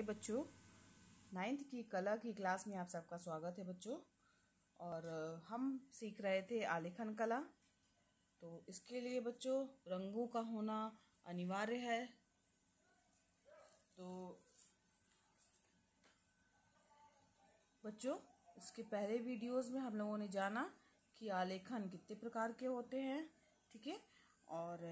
प्यारे बच्चों, 9th की कला की क्लास में आप सबका स्वागत है बच्चों। और हम सीख रहे थे आलेखन कला। तो इसके लिए बच्चों रंगों का होना अनिवार्य है। तो बच्चों, इसके पहले वीडियोस में हम लोगों ने जाना कि आलेखन कितने प्रकार के होते हैं, ठीक है। और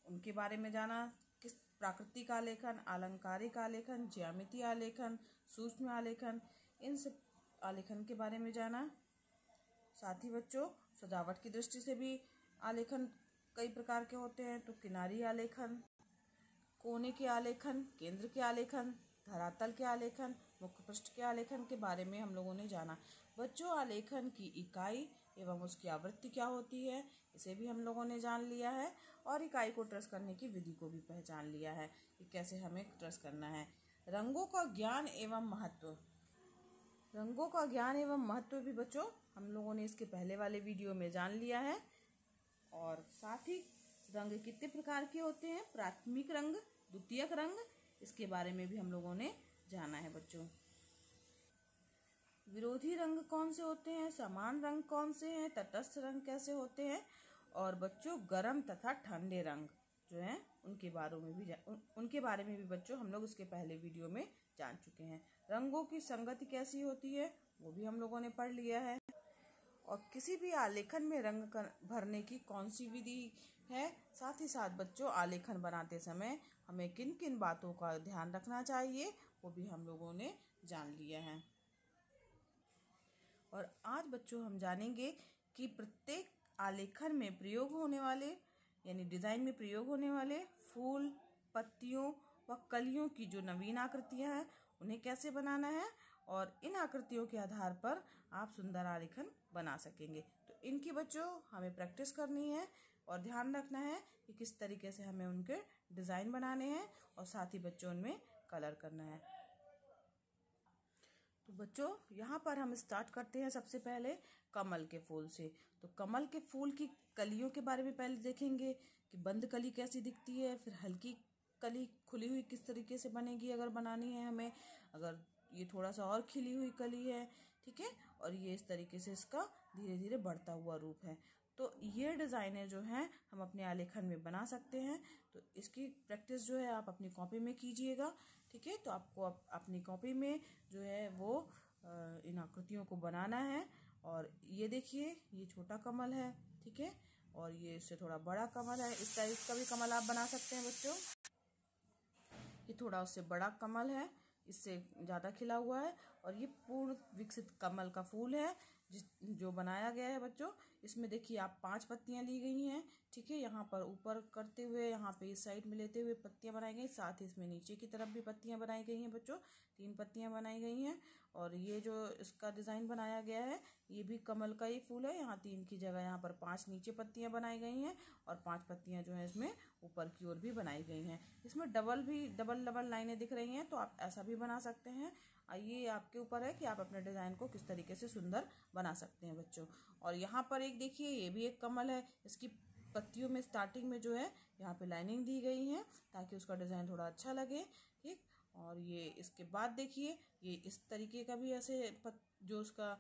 उनके बारे में जाना, किस प्राकृतिक आलेखन, अलंकारिक आलेखन, ज्यामितीय आलेखन, सूक्ष्म आलेखन, इन सब आलेखन के बारे में जाना। साथ ही बच्चों सजावट की दृष्टि से भी आलेखन कई प्रकार के होते हैं। तो किनारी आलेखन, कोने के आलेखन, केंद्र के आलेखन, धरातल के आलेखन, मुख्य पृष्ठ के आलेखन के बारे में हम लोगों ने जाना। बच्चों, आलेखन की इकाई एवं उसकी आवृत्ति क्या होती है, इसे भी हम लोगों ने जान लिया है। और इकाई को ट्रेस करने की विधि को भी पहचान लिया है कि कैसे हमें ट्रेस करना है। रंगों का ज्ञान एवं महत्व, रंगों का ज्ञान एवं महत्व भी बच्चों हम लोगों ने इसके पहले वाले वीडियो में जान लिया है। और साथ ही रंग कितने प्रकार के होते हैं, प्राथमिक रंग, द्वितीयक रंग, इसके बारे में भी हम लोगों ने जाना है बच्चों। विरोधी रंग कौन से होते हैं, समान रंग कौन से हैं, तटस्थ रंग कैसे होते हैं, और बच्चों गर्म तथा ठंडे रंग जो हैं उनके बारे में भी बच्चों हम लोग इसके पहले वीडियो में जान चुके हैं। रंगों की संगति कैसी होती है वो भी हम लोगों ने पढ़ लिया है। और किसी भी आलेखन में रंग भरने की कौन सी विधि है, साथ ही साथ बच्चों आलेखन बनाते समय हमें किन किन बातों का ध्यान रखना चाहिए वो भी हम लोगों ने जान लिया है। और आज बच्चों हम जानेंगे कि प्रत्येक आलेखन में प्रयोग होने वाले यानी डिज़ाइन में प्रयोग होने वाले फूल, पत्तियों व कलियों की जो नवीन आकृतियां हैं उन्हें कैसे बनाना है, और इन आकृतियों के आधार पर आप सुंदर आलेखन बना सकेंगे। तो इनकी बच्चों हमें प्रैक्टिस करनी है और ध्यान रखना है कि किस तरीके से हमें उनके डिज़ाइन बनाने हैं और साथ ही बच्चों उनमें कलर करना है। तो बच्चों यहाँ पर हम स्टार्ट करते हैं सबसे पहले कमल के फूल से। तो कमल के फूल की कलियों के बारे में पहले देखेंगे कि बंद कली कैसी दिखती है, फिर हल्की कली खुली हुई किस तरीके से बनेगी अगर बनानी है हमें, अगर ये थोड़ा सा और खिली हुई कली है, ठीक है, और ये इस तरीके से इसका धीरे धीरे बढ़ता हुआ रूप है। तो ये डिज़ाइनें जो हैं हम अपने आलेखन में बना सकते हैं। तो इसकी प्रैक्टिस जो है आप अपनी कॉपी में कीजिएगा, ठीक है। तो आपको अपनी कॉपी में जो है वो इन आकृतियों को बनाना है। और ये देखिए, ये छोटा कमल है, ठीक है, और ये इससे थोड़ा बड़ा कमल है। इस टाइप का भी कमल आप बना सकते हैं बच्चों। ये थोड़ा उससे बड़ा कमल है, इससे ज़्यादा खिला हुआ है, और ये पूर्ण विकसित कमल का फूल है जो बनाया गया है बच्चों। इसमें देखिए आप 5 पत्तियां ली गई हैं, ठीक है। यहाँ पर ऊपर करते हुए, यहाँ पे इस साइड में लेते हुए पत्तियां बनाई गई, साथ ही इसमें नीचे की तरफ भी पत्तियां बनाई गई हैं बच्चों। 3 पत्तियां बनाई गई हैं। और ये जो इसका डिज़ाइन बनाया गया है ये भी कमल का ही फूल है। यहाँ 3 की जगह यहाँ पर 5 नीचे पत्तियां बनाई गई हैं और 5 पत्तियां जो है इसमें ऊपर की ओर भी बनाई गई हैं। इसमें डबल लाइनें दिख रही हैं, तो आप ऐसा भी बना सकते हैं। ये आपके ऊपर है कि आप अपने डिज़ाइन को किस तरीके से सुंदर बना सकते हैं बच्चों। और यहाँ पर एक देखिए, ये भी एक कमल है। इसकी पत्तियों में स्टार्टिंग में जो है यहाँ पे लाइनिंग दी गई है ताकि उसका डिज़ाइन थोड़ा अच्छा लगे, ठीक। और ये इसके बाद देखिए, ये इस तरीके का भी ऐसे जो उसका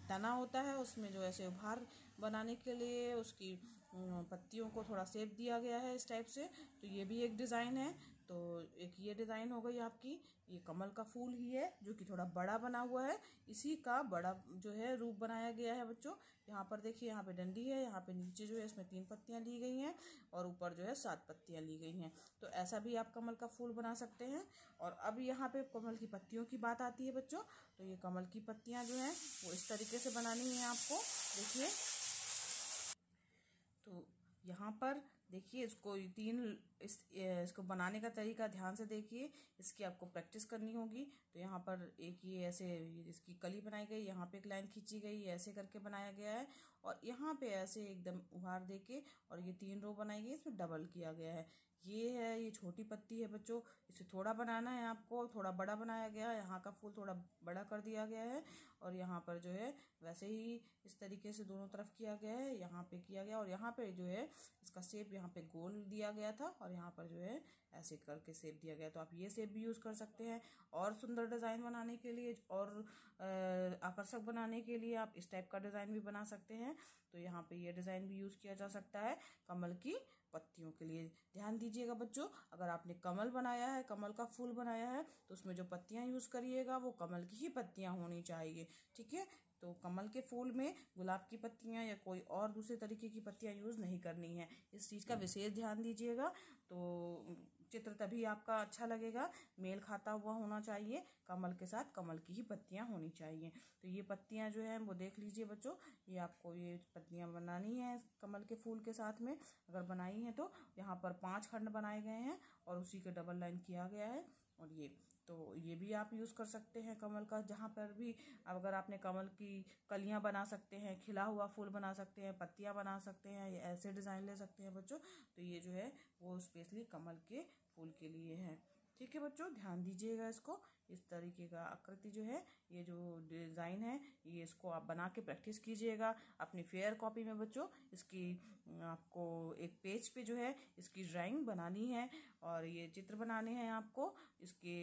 तना होता है उसमें जो ऐसे उभार बनाने के लिए उसकी पत्तियों को थोड़ा शेप दिया गया है इस टाइप से। तो ये भी एक डिज़ाइन है। तो एक ये डिज़ाइन हो गई आपकी, ये कमल का फूल ही है जो कि थोड़ा बड़ा बना हुआ है। इसी का बड़ा जो है रूप बनाया गया है बच्चों। यहाँ पर देखिए, यहाँ पे डंडी है, यहाँ पे नीचे जो है इसमें 3 पत्तियाँ ली गई हैं और ऊपर जो है 7 पत्तियाँ ली गई हैं। तो ऐसा भी आप कमल का फूल बना सकते हैं। और अब यहाँ पे कमल की पत्तियों की बात आती है बच्चों। तो ये कमल की पत्तियाँ जो हैं वो इस तरीके से बनानी है आपको, देखिए। तो यहाँ पर देखिए, इसको बनाने का तरीका ध्यान से देखिए, इसकी आपको प्रैक्टिस करनी होगी। तो यहाँ पर एक ये ऐसे इसकी कली बनाई गई, यहाँ पे एक लाइन खींची गई, ऐसे करके बनाया गया है। और यहाँ पे ऐसे एकदम उभार देके और ये 3 रो बनाई गई, इसमें डबल किया गया है। ये है, ये छोटी पत्ती है बच्चों, इसे थोड़ा बनाना है आपको, थोड़ा बड़ा बनाया गया है। यहाँ का फूल थोड़ा बड़ा कर दिया गया है और यहाँ पर जो है वैसे ही इस तरीके से दोनों तरफ किया गया है, यहाँ पे किया गया और यहाँ पे जो है इसका शेप यहाँ पे गोल दिया गया था और यहाँ पर जो है ऐसे करके शेप दिया गया। तो आप ये शेप भी यूज़ कर सकते हैं और सुंदर डिज़ाइन बनाने के लिए और आकर्षक बनाने के लिए आप इस टाइप का डिज़ाइन भी बना सकते हैं। तो यहाँ पे ये डिज़ाइन भी यूज़ किया जा सकता है कमल की पत्तियों के लिए। ध्यान दीजिएगा बच्चों, अगर आपने कमल बनाया है, कमल का फूल बनाया है, तो उसमें जो पत्तियां यूज़ करिएगा वो कमल की ही पत्तियां होनी चाहिए, ठीक है। तो कमल के फूल में गुलाब की पत्तियां या कोई और दूसरे तरीके की पत्तियां यूज़ नहीं करनी है, इस चीज़ का विशेष ध्यान दीजिएगा। तो चित्र तभी आपका अच्छा लगेगा, मेल खाता हुआ होना चाहिए, कमल के साथ कमल की ही पत्तियां होनी चाहिए। तो ये पत्तियां जो हैं वो देख लीजिए बच्चों, ये आपको ये पत्तियां बनानी है कमल के फूल के साथ में। अगर बनाई हैं तो यहाँ पर 5 खंड बनाए गए हैं और उसी के डबल लाइन किया गया है। और ये तो ये भी आप यूज़ कर सकते हैं कमल का, जहाँ पर भी अगर आपने कमल की कलियाँ बना सकते हैं, खिला हुआ फूल बना सकते हैं, पत्तियाँ बना सकते हैं, ये ऐसे डिज़ाइन ले सकते हैं बच्चों। तो ये जो है वो स्पेशली कमल के फूल के लिए है, ठीक है बच्चों, ध्यान दीजिएगा इसको। इस तरीके का आकृति जो है, ये जो डिज़ाइन है, ये इसको आप बना के प्रैक्टिस कीजिएगा अपनी फेयर कॉपी में बच्चों। इसकी आपको एक पेज पे जो है इसकी ड्राइंग बनानी है और ये चित्र बनाने हैं आपको इसके।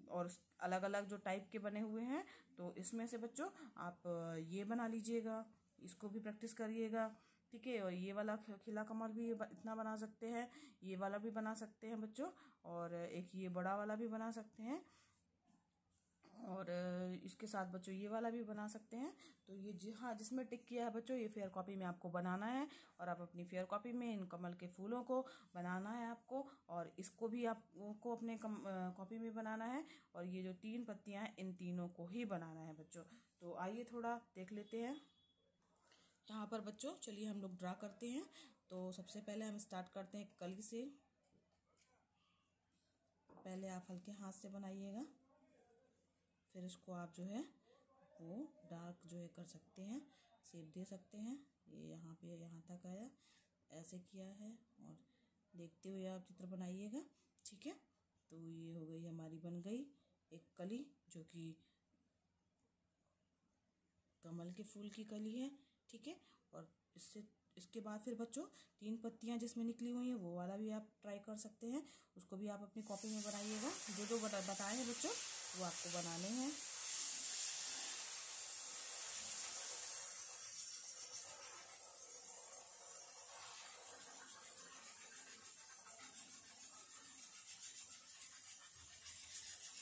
और अलग अलग जो टाइप के बने हुए हैं, तो इसमें से बच्चों आप ये बना लीजिएगा, इसको भी प्रैक्टिस करिएगा, ठीक है। और ये वाला खिला कमल भी इतना बना सकते हैं, ये वाला भी बना सकते हैं बच्चों, और एक ये बड़ा वाला भी बना सकते हैं, और इसके साथ बच्चों ये वाला भी बना सकते हैं। तो ये जी हाँ, जिसमें टिक किया है बच्चों, ये फेयर कॉपी में आपको बनाना है और आप अपनी फेयर कॉपी में इन कमल के फूलों को बनाना है आपको, और इसको भी आपको अपने कॉपी में बनाना है। और ये जो 3 पत्तियां हैं, इन तीनों को ही बनाना है बच्चों। तो आइए थोड़ा देख लेते हैं यहाँ पर बच्चों, चलिए हम लोग ड्रा करते हैं। तो सबसे पहले हम स्टार्ट करते हैं कली से। पहले आप हल्के हाथ से बनाइएगा, फिर इसको आप जो है वो डार्क जो है कर सकते हैं, शेप दे सकते हैं। ये यहाँ पे यहाँ तक आया, ऐसे किया है, और देखते हुए आप चित्र बनाइएगा, ठीक है। तो ये हो गई हमारी, बन गई एक कली जो कि कमल के फूल की कली है, ठीक है। और इसके बाद फिर बच्चों 3 पत्तियां जिसमें निकली हुई हैं वो वाला भी आप ट्राई कर सकते हैं, उसको भी आप अपनी कॉपी में बनाइएगा। जो जो बताए हैं बच्चों वो आपको बनाने हैं।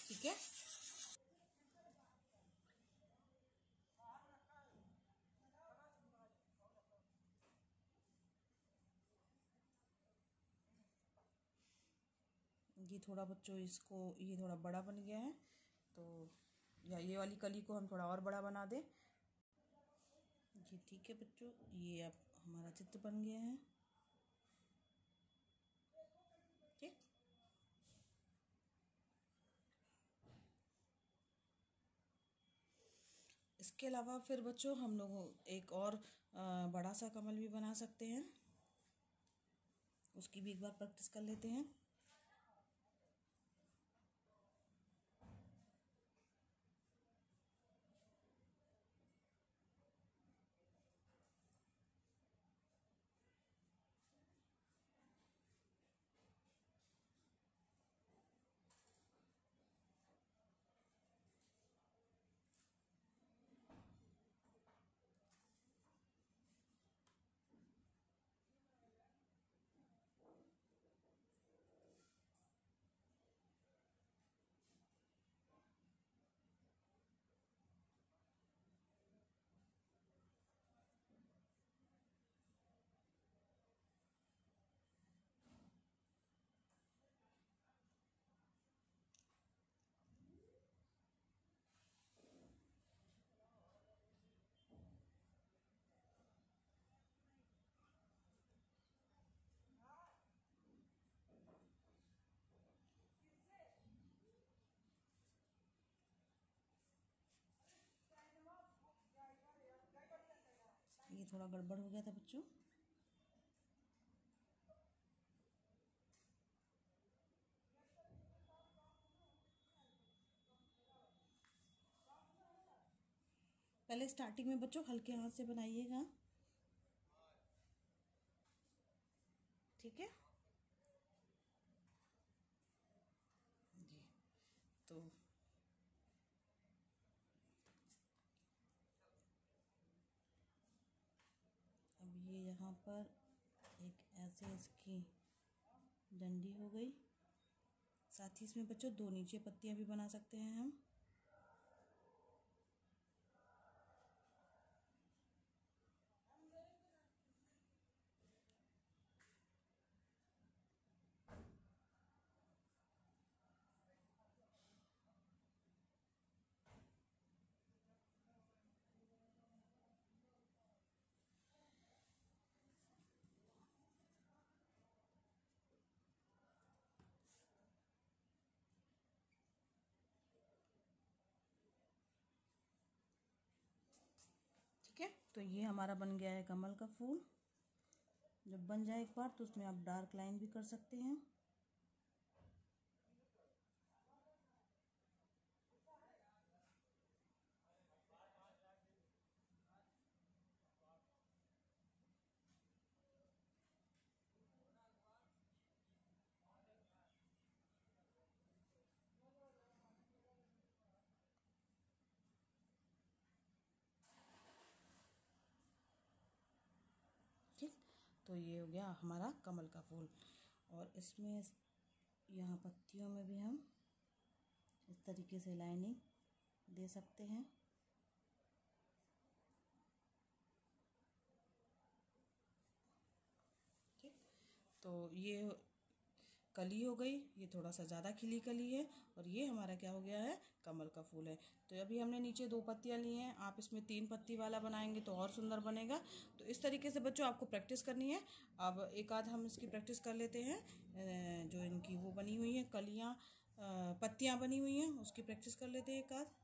ठीक है, ये थोड़ा बच्चों इसको, ये थोड़ा बड़ा बन गया है, तो या ये वाली कली को हम थोड़ा और बड़ा बना दें। जी ठीक है बच्चों, ये अब हमारा चित्र बन गया है, ठीक। इसके अलावा फिर बच्चों हम लोग एक और बड़ा सा कमल भी बना सकते हैं, उसकी भी एक बार प्रैक्टिस कर लेते हैं। ये थोड़ा गड़बड़ हो गया था बच्चों। पहले स्टार्टिंग में बच्चों हल्के हाथ से बनाइएगा, ठीक है जी। तो अब ये यहाँ पर एक ऐसे इसकी डंडी हो गई। साथ ही इसमें बच्चों 2 नीचे पत्तियां भी बना सकते हैं हम। ठीक है, तो ये हमारा बन गया है कमल का फूल। जब बन जाए एक बार तो उसमें आप डार्क लाइन भी कर सकते हैं। ठीक, तो ये हो गया हमारा कमल का फूल। और इसमें यहाँ पत्तियों में भी हम इस तरीके से लाइनिंग दे सकते हैं। ठीक, तो ये कली हो गई, ये थोड़ा सा ज़्यादा खिली कली है, और ये हमारा क्या हो गया है, कमल का फूल है। तो अभी हमने नीचे 2 पत्तियां ली हैं, आप इसमें 3 पत्ती वाला बनाएंगे तो और सुंदर बनेगा। तो इस तरीके से बच्चों आपको प्रैक्टिस करनी है। अब एक आध हम इसकी प्रैक्टिस कर लेते हैं, जो इनकी वो बनी हुई है कलियाँ, पत्तियाँ बनी हुई हैं, उसकी प्रैक्टिस कर लेते हैं एक आध।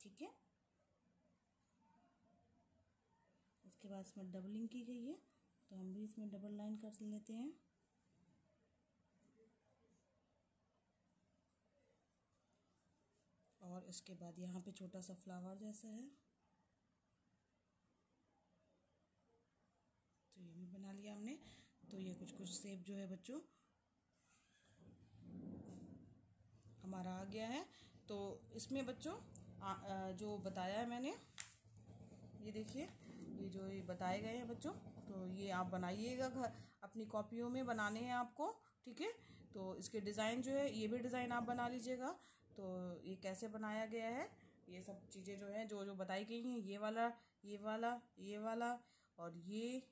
ठीक है, उसके बाद इसमें डबलिंग की गई है, तो हम भी इसमें डबल लाइन कर लेते हैं। और इसके बाद यहाँ पे छोटा सा फ्लावर जैसा है, तो ये भी बना लिया हमने। तो ये कुछ कुछ शेप जो है बच्चों हमारा आ गया है। तो इसमें बच्चों जो बताया है मैंने, ये देखिए, ये जो ये बताए गए हैं बच्चों, तो ये आप बनाइएगा घर अपनी कॉपियों में बनाने हैं आपको, ठीक है। तो इसके डिज़ाइन जो है, ये भी डिज़ाइन आप बना लीजिएगा। तो ये कैसे बनाया गया है, ये सब चीज़ें जो हैं जो जो बताई गई हैं, ये वाला, ये वाला, ये वाला, और ये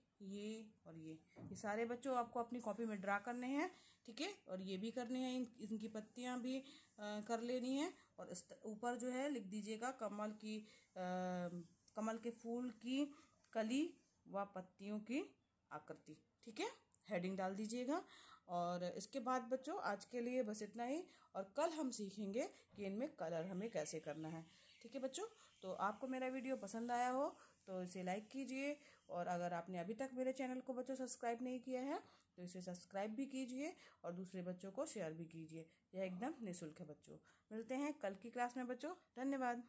और ये सारे बच्चों आपको अपनी कॉपी में ड्रा करने हैं, ठीक है। और ये भी करने हैं, इनकी पत्तियां भी कर लेनी है। और इस ऊपर जो है लिख दीजिएगा कमल के फूल की कली व पत्तियों की आकृति, ठीक है, हेडिंग डाल दीजिएगा। और इसके बाद बच्चों आज के लिए बस इतना ही, और कल हम सीखेंगे कि इनमें कलर हमें कैसे करना है, ठीक है बच्चों। तो आपको मेरा वीडियो पसंद आया हो तो इसे लाइक कीजिए, और अगर आपने अभी तक मेरे चैनल को बच्चों सब्सक्राइब नहीं किया है तो इसे सब्सक्राइब भी कीजिए, और दूसरे बच्चों को शेयर भी कीजिए। यह एकदम निःशुल्क है बच्चों। मिलते हैं कल की क्लास में बच्चों, धन्यवाद।